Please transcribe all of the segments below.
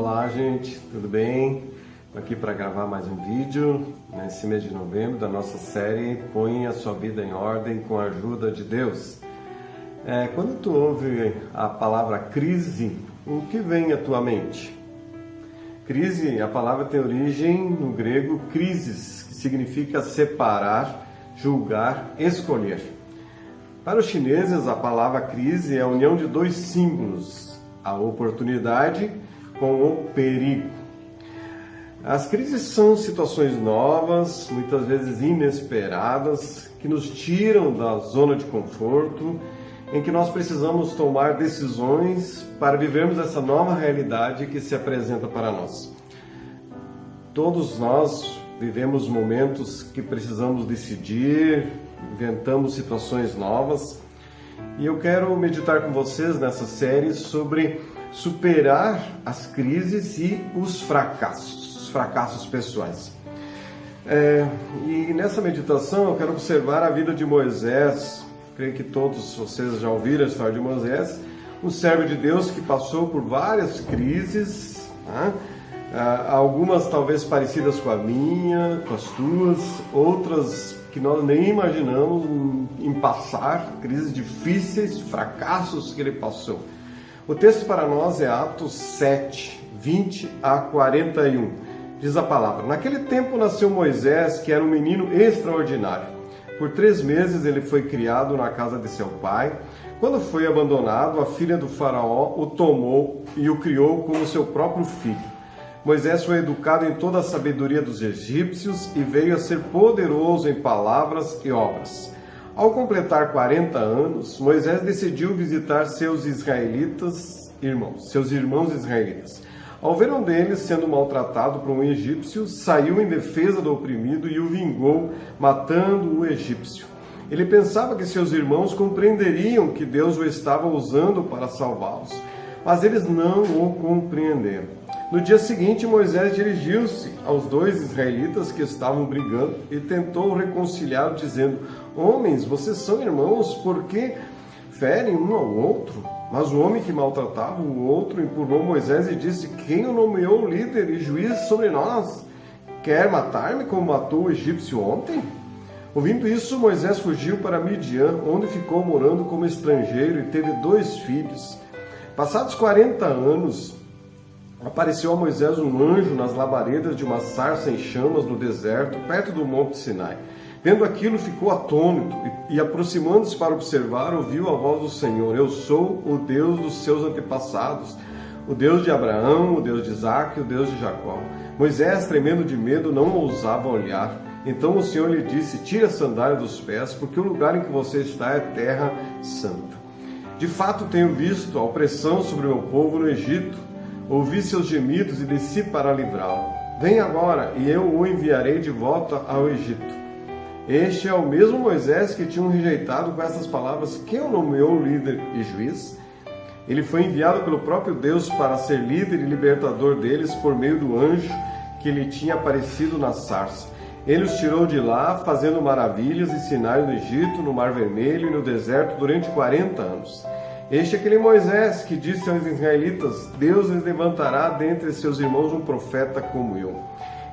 Olá gente, tudo bem? Estou aqui para gravar mais um vídeo nesse mês de novembro da nossa série Põe a Sua Vida em Ordem com a Ajuda de Deus. Quando tu ouve a palavra crise, o que vem à tua mente? Crise, a palavra tem origem no grego krisis, que significa separar, julgar, escolher. Para os chineses, a palavra crise é a união de dois símbolos, a oportunidade com o perigo. As crises são situações novas, muitas vezes inesperadas, que nos tiram da zona de conforto, em que nós precisamos tomar decisões para vivermos essa nova realidade que se apresenta para nós. Todos nós vivemos momentos que precisamos decidir, inventamos situações novas, e eu quero meditar com vocês nessa série sobre superar as crises e os fracassos pessoais. E nessa meditação eu quero observar a vida de Moisés. Creio que todos vocês já ouviram a história de Moisés, um servo de Deus que passou por várias crises, né? Algumas talvez parecidas com a minha, com as tuas, outras que nós nem imaginamos em passar, crises difíceis, fracassos que ele passou. O texto para nós é Atos 7, 20 a 41. Diz a palavra: Naquele tempo nasceu Moisés, que era um menino extraordinário. Por 3 meses ele foi criado na casa de seu pai. Quando foi abandonado, a filha do faraó o tomou e o criou como seu próprio filho. Moisés foi educado em toda a sabedoria dos egípcios e veio a ser poderoso em palavras e obras. Ao completar 40 anos, Moisés decidiu visitar seus irmãos israelitas. Ao ver um deles sendo maltratado por um egípcio, saiu em defesa do oprimido e o vingou, matando o egípcio. Ele pensava que seus irmãos compreenderiam que Deus o estava usando para salvá-los, mas eles não o compreenderam. No dia seguinte, Moisés dirigiu-se aos 2 israelitas que estavam brigando e tentou reconciliar, dizendo: Homens, vocês são irmãos, por que ferem um ao outro? Mas o homem que maltratava o outro empurrou Moisés e disse: Quem o nomeou líder e juiz sobre nós? Quer matar-me como matou o egípcio ontem? Ouvindo isso, Moisés fugiu para Midian, onde ficou morando como estrangeiro e teve 2 filhos. Passados 40 anos, apareceu a Moisés um anjo nas labaredas de uma sarça em chamas no deserto, perto do Monte Sinai. Vendo aquilo, ficou atônito e aproximando-se para observar, ouviu a voz do Senhor: Eu sou o Deus dos seus antepassados, o Deus de Abraão, o Deus de Isaque, o Deus de Jacó. Moisés, tremendo de medo, não ousava olhar. Então o Senhor lhe disse: Tire a sandália dos pés, porque o lugar em que você está é terra santa. De fato, tenho visto a opressão sobre o meu povo no Egito. Ouvi seus gemidos e desci para livrá-lo. Venha agora, e eu o enviarei de volta ao Egito. Este é o mesmo Moisés que tinham rejeitado com essas palavras: Quem o nomeou líder e juiz? Ele foi enviado pelo próprio Deus para ser líder e libertador deles por meio do anjo que lhe tinha aparecido na sarça. Ele os tirou de lá, fazendo maravilhas e sinais no Egito, no Mar Vermelho e no deserto durante 40 anos. Este é aquele Moisés que disse aos israelitas: Deus lhes levantará dentre seus irmãos um profeta como eu.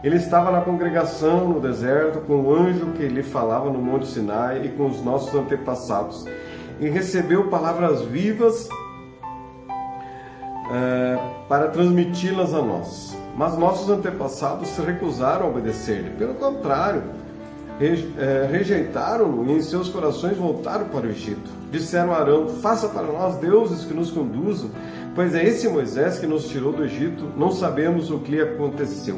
Ele estava na congregação no deserto com o anjo que lhe falava no Monte Sinai e com os nossos antepassados, e recebeu palavras vivas para transmiti-las a nós. Mas nossos antepassados se recusaram a obedecer-lhe. Pelo contrário, rejeitaram-no e em seus corações voltaram para o Egito. Disseram a Arão: Faça para nós deuses que nos conduzam, pois é esse Moisés que nos tirou do Egito. Não sabemos o que lhe aconteceu.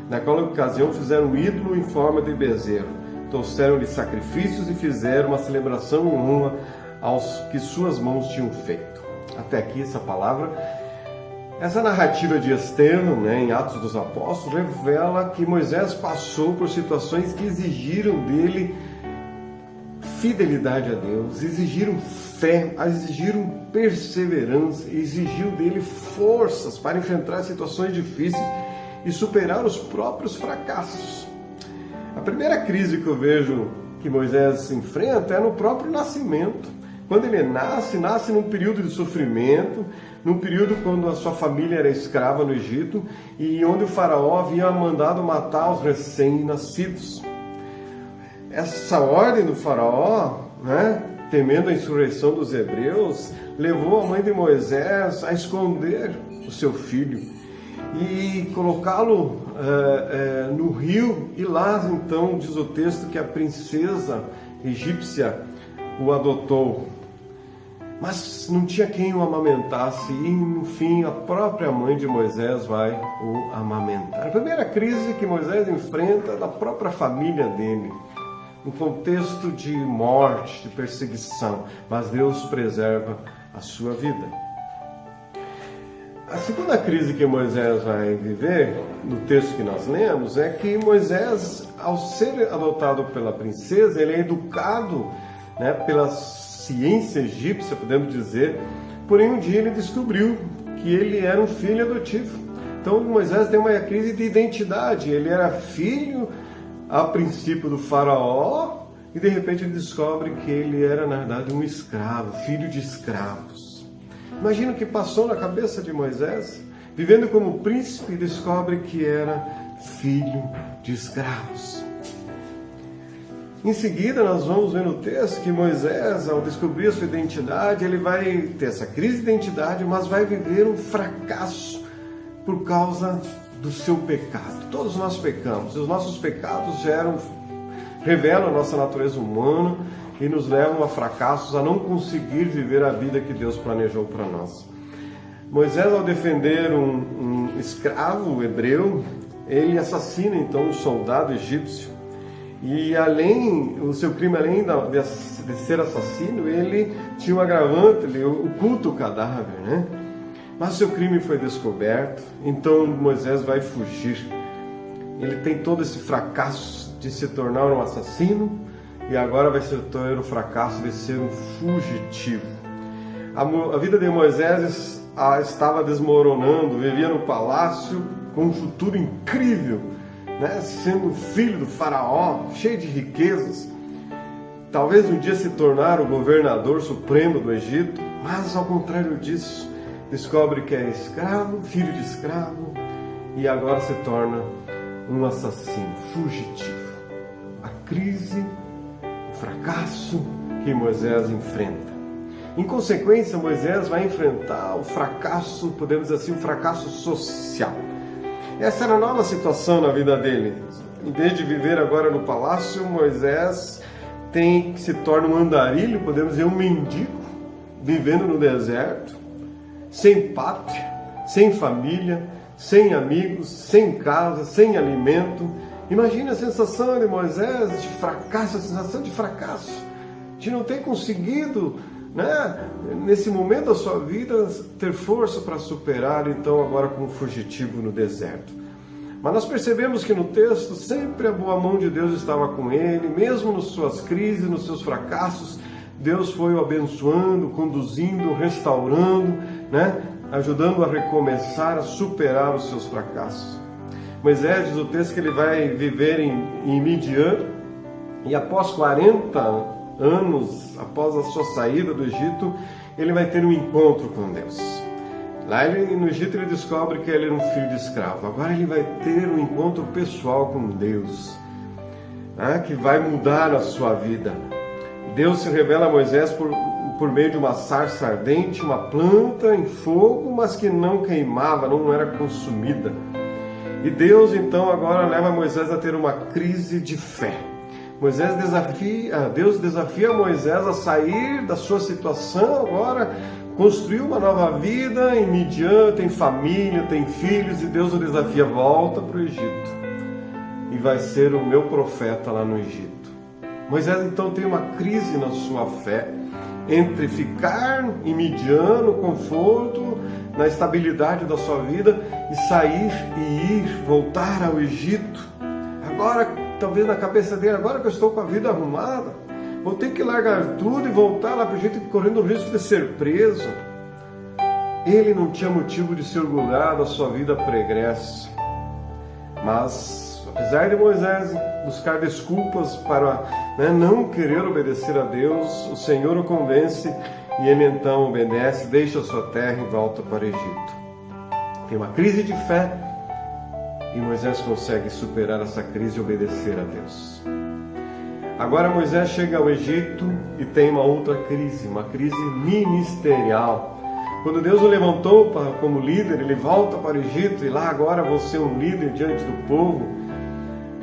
Naquela ocasião fizeram um ídolo em forma de bezerro, trouxeram-lhe sacrifícios e fizeram uma celebração em honra aos que suas mãos tinham feito. Até aqui essa palavra. Essa narrativa de Estevão, em Atos dos Apóstolos, revela que Moisés passou por situações que exigiram dele fidelidade a Deus, exigiram fé, exigiram perseverança, exigiu dele forças para enfrentar situações difíceis e superar os próprios fracassos. A primeira crise que eu vejo que Moisés enfrenta é no próprio nascimento. Quando ele nasce num período de sofrimento, num período quando a sua família era escrava no Egito e onde o faraó havia mandado matar os recém-nascidos. Essa ordem do faraó, temendo a insurreição dos hebreus, levou a mãe de Moisés a esconder o seu filho e colocá-lo no rio, e lá então diz o texto que a princesa egípcia o adotou. Mas não tinha quem o amamentasse e no fim a própria mãe de Moisés vai o amamentar. A primeira crise que Moisés enfrenta é da própria família dele, um contexto de morte, de perseguição, mas Deus preserva a sua vida. A segunda crise que Moisés vai viver, no texto que nós lemos, é que Moisés, ao ser adotado pela princesa, ele é educado pela ciência egípcia, podemos dizer, porém um dia ele descobriu que ele era um filho adotivo. Então Moisés tem uma crise de identidade, ele era filho a princípio do faraó e de repente ele descobre que ele era na verdade um escravo, filho de escravos. Imagina o que passou na cabeça de Moisés, vivendo como príncipe, descobre que era filho de escravos. Em seguida, nós vamos ver no texto que Moisés, ao descobrir a sua identidade, ele vai ter essa crise de identidade, mas vai viver um fracasso por causa do seu pecado. Todos nós pecamos, e os nossos pecados revelam a nossa natureza humana e nos levam a fracassos, a não conseguir viver a vida que Deus planejou para nós. Moisés, ao defender um escravo hebreu, ele assassina então um soldado egípcio. E o seu crime, além de ser assassino, ele tinha um agravante, ele oculta o cadáver, Mas o seu crime foi descoberto, então Moisés vai fugir. Ele tem todo esse fracasso de se tornar um assassino e agora vai se tornar o fracasso de ser um fugitivo. A vida de Moisés estava desmoronando, vivia no palácio com um futuro incrível, sendo filho do faraó, cheio de riquezas, talvez um dia se tornar o governador supremo do Egito, mas ao contrário disso, descobre que é escravo, filho de escravo, e agora se torna um assassino, fugitivo. A crise, o fracasso que Moisés enfrenta. Em consequência, Moisés vai enfrentar o fracasso, podemos dizer assim, um fracasso social. Essa era a nova situação na vida dele. Em vez de viver agora no palácio, Moisés se torna um andarilho, podemos dizer um mendigo, vivendo no deserto, sem pátria, sem família, sem amigos, sem casa, sem alimento. Imagine a sensação de Moisés de fracasso, a sensação de fracasso, de não ter conseguido, nesse momento da sua vida, ter força para superar, então agora como fugitivo no deserto. Mas nós percebemos que no texto sempre a boa mão de Deus estava com ele, mesmo nas suas crises, nos seus fracassos, Deus foi o abençoando, conduzindo, restaurando, ajudando a recomeçar, a superar os seus fracassos. Moisés, diz o texto, que ele vai viver em Midian, e após 40 anos, após a sua saída do Egito, ele vai ter um encontro com Deus. Lá no Egito ele descobre que ele era um filho de escravo. Agora ele vai ter um encontro pessoal com Deus, que vai mudar a sua vida. Deus se revela a Moisés por meio de uma sarça ardente, uma planta em fogo, mas que não queimava, não era consumida. E Deus então agora leva Moisés a ter uma crise de fé. Deus desafia Moisés a sair da sua situação agora, construir uma nova vida em Midian, tem família, tem filhos, e Deus o desafia, volta para o Egito e vai ser o meu profeta lá no Egito. Moisés então tem uma crise na sua fé, entre ficar em Midian, no conforto, na estabilidade da sua vida, e sair e voltar ao Egito. Agora, talvez na cabeça dele, agora que eu estou com a vida arrumada, vou ter que largar tudo e voltar lá para o Egito, correndo o risco de ser preso. Ele não tinha motivo de se orgulhar da sua vida pregressa, mas Deus. Apesar de Moisés buscar desculpas para não querer obedecer a Deus, o Senhor o convence e ele então obedece, deixa a sua terra e volta para o Egito. Tem uma crise de fé e Moisés consegue superar essa crise e obedecer a Deus. Agora Moisés chega ao Egito e tem uma outra crise, uma crise ministerial. Quando Deus o levantou como líder, ele volta para o Egito e lá agora vou ser um líder diante do povo.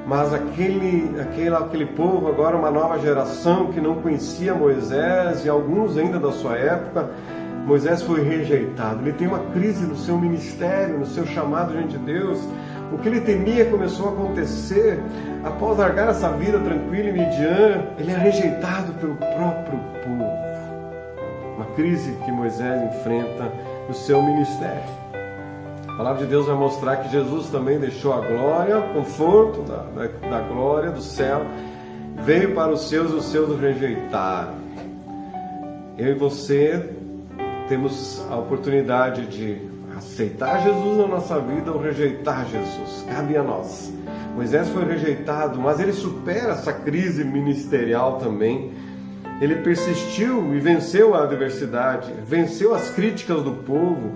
Mas aquele povo, agora uma nova geração que não conhecia Moisés e alguns ainda da sua época, Moisés foi rejeitado. Ele tem uma crise no seu ministério, no seu chamado diante de Deus. O que ele temia começou a acontecer. Após largar essa vida tranquila e Midian, ele é rejeitado pelo próprio povo. Uma crise que Moisés enfrenta no seu ministério. A palavra de Deus vai mostrar que Jesus também deixou a glória, o conforto da glória do céu, veio para os seus e os seus o rejeitaram. Eu e você temos a oportunidade de aceitar Jesus na nossa vida ou rejeitar Jesus. Cabe a nós. Moisés foi rejeitado, mas ele supera essa crise ministerial também. Ele persistiu e venceu a adversidade, venceu as críticas do povo,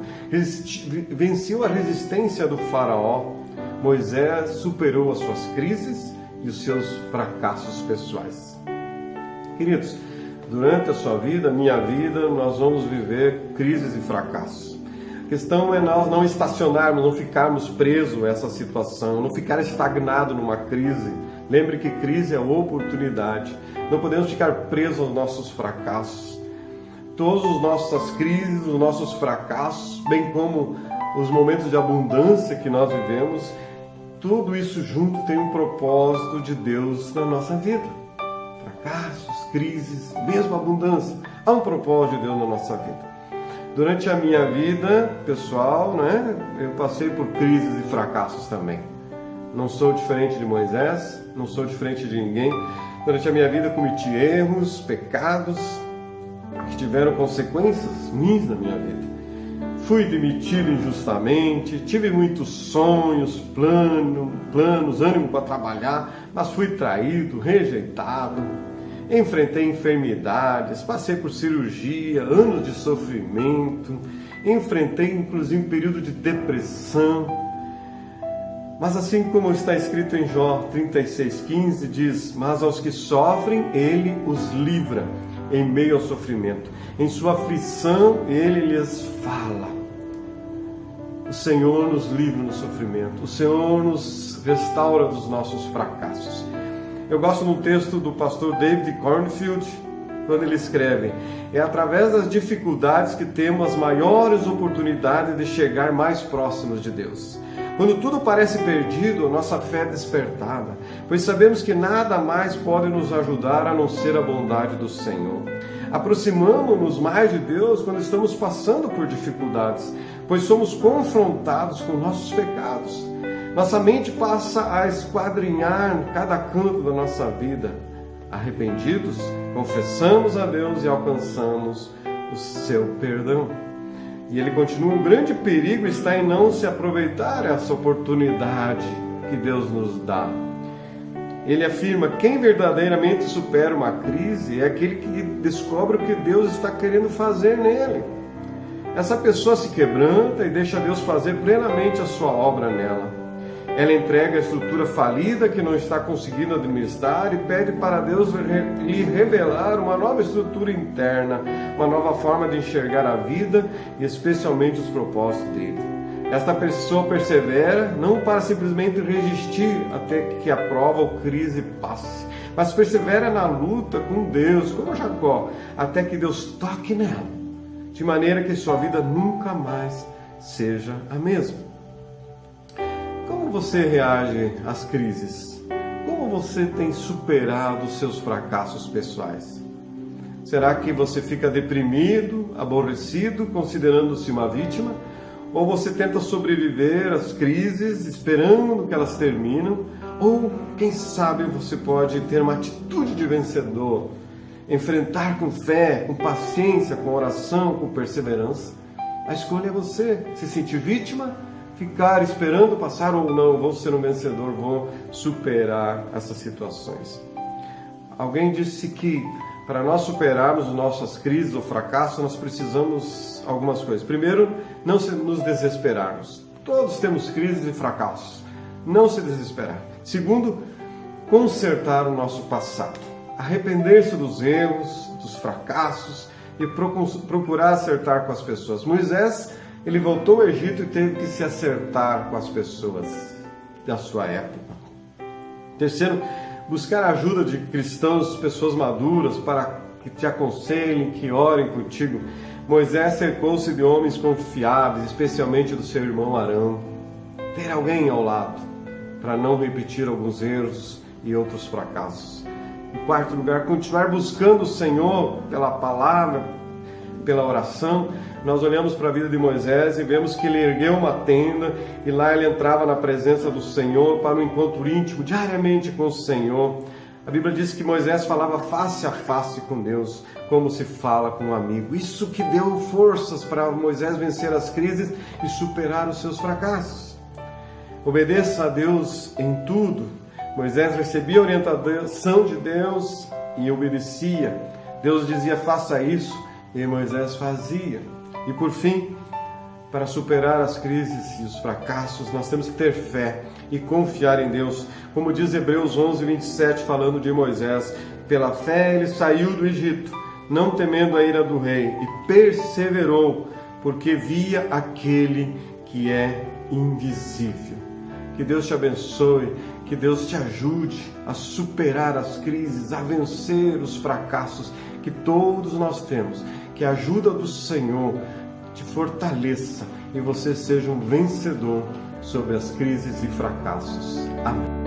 venceu a resistência do faraó. Moisés superou as suas crises e os seus fracassos pessoais. Queridos, durante a sua vida, minha vida, nós vamos viver crises e fracassos. A questão é nós não estacionarmos, não ficarmos presos a essa situação, não ficar estagnado numa crise. Lembre que crise é oportunidade. Não podemos ficar presos aos nossos fracassos. Todas as nossas crises, os nossos fracassos, bem como os momentos de abundância que nós vivemos, tudo isso junto tem um propósito de Deus na nossa vida. Fracassos, crises, mesmo abundância. Há um propósito de Deus na nossa vida. Durante a minha vida pessoal, eu passei por crises e fracassos também. Não sou diferente de Moisés, não sou diferente de ninguém. Durante a minha vida cometi erros, pecados que tiveram consequências ruins na minha vida. Fui demitido injustamente, tive muitos sonhos, planos, ânimo para trabalhar, mas fui traído, rejeitado. Enfrentei enfermidades, passei por cirurgia, anos de sofrimento, enfrentei inclusive um período de depressão. Mas assim como está escrito em Jó 36,15, diz: mas aos que sofrem, ele os livra em meio ao sofrimento. Em sua aflição, ele lhes fala. O Senhor nos livra no sofrimento. O Senhor nos restaura dos nossos fracassos. Eu gosto de um texto do pastor David Cornfield, quando ele escreve: é através das dificuldades que temos as maiores oportunidades de chegar mais próximos de Deus. Quando tudo parece perdido, a nossa fé é despertada, pois sabemos que nada mais pode nos ajudar a não ser a bondade do Senhor. Aproximamo-nos mais de Deus quando estamos passando por dificuldades, pois somos confrontados com nossos pecados. Nossa mente passa a esquadrinhar cada canto da nossa vida. Arrependidos, confessamos a Deus e alcançamos o seu perdão. E ele continua: o grande perigo está em não se aproveitar essa oportunidade que Deus nos dá. Ele afirma: quem verdadeiramente supera uma crise é aquele que descobre o que Deus está querendo fazer nele. Essa pessoa se quebranta e deixa Deus fazer plenamente a sua obra nela. Ela entrega a estrutura falida que não está conseguindo administrar e pede para Deus lhe revelar uma nova estrutura interna, uma nova forma de enxergar a vida e especialmente os propósitos dele. Esta pessoa persevera não para simplesmente resistir até que a prova ou crise passe, mas persevera na luta com Deus, como Jacó, até que Deus toque nela, de maneira que sua vida nunca mais seja a mesma. Como você reage às crises? Como você tem superado os seus fracassos pessoais? Será que você fica deprimido, aborrecido, considerando-se uma vítima? Ou você tenta sobreviver às crises, esperando que elas terminam? Ou, quem sabe, você pode ter uma atitude de vencedor, enfrentar com fé, com paciência, com oração, com perseverança? A escolha é você. Se sentir vítima, ficar esperando passar ou não, vou ser um vencedor, vou superar essas situações. Alguém disse que para nós superarmos as nossas crises ou fracassos, nós precisamos algumas coisas. Primeiro, não nos desesperarmos. Todos temos crises e fracassos. Não se desesperar. Segundo, consertar o nosso passado. Arrepender-se dos erros, dos fracassos e procurar acertar com as pessoas. Moisés, ele voltou ao Egito e teve que se acertar com as pessoas da sua época. Terceiro, buscar a ajuda de cristãos, pessoas maduras, para que te aconselhem, que orem contigo. Moisés cercou-se de homens confiáveis, especialmente do seu irmão Arão. Ter alguém ao lado, para não repetir alguns erros e outros fracassos. Em quarto lugar, continuar buscando o Senhor pela palavra, pela oração. Nós olhamos para a vida de Moisés e vemos que ele ergueu uma tenda e lá ele entrava na presença do Senhor para um encontro íntimo, diariamente com o Senhor. A Bíblia diz que Moisés falava face a face com Deus, como se fala com um amigo. Isso que deu forças para Moisés vencer as crises e superar os seus fracassos. Obedeça a Deus em tudo. Moisés recebia a orientação de Deus e obedecia. Deus dizia, faça isso, e Moisés fazia. E por fim, para superar as crises e os fracassos, nós temos que ter fé e confiar em Deus. Como diz Hebreus 11:27, falando de Moisés, pela fé ele saiu do Egito, não temendo a ira do rei, e perseverou, porque via aquele que é invisível. Que Deus te abençoe, que Deus te ajude a superar as crises, a vencer os fracassos que todos nós temos. Que a ajuda do Senhor te fortaleça e você seja um vencedor sobre as crises e fracassos. Amém.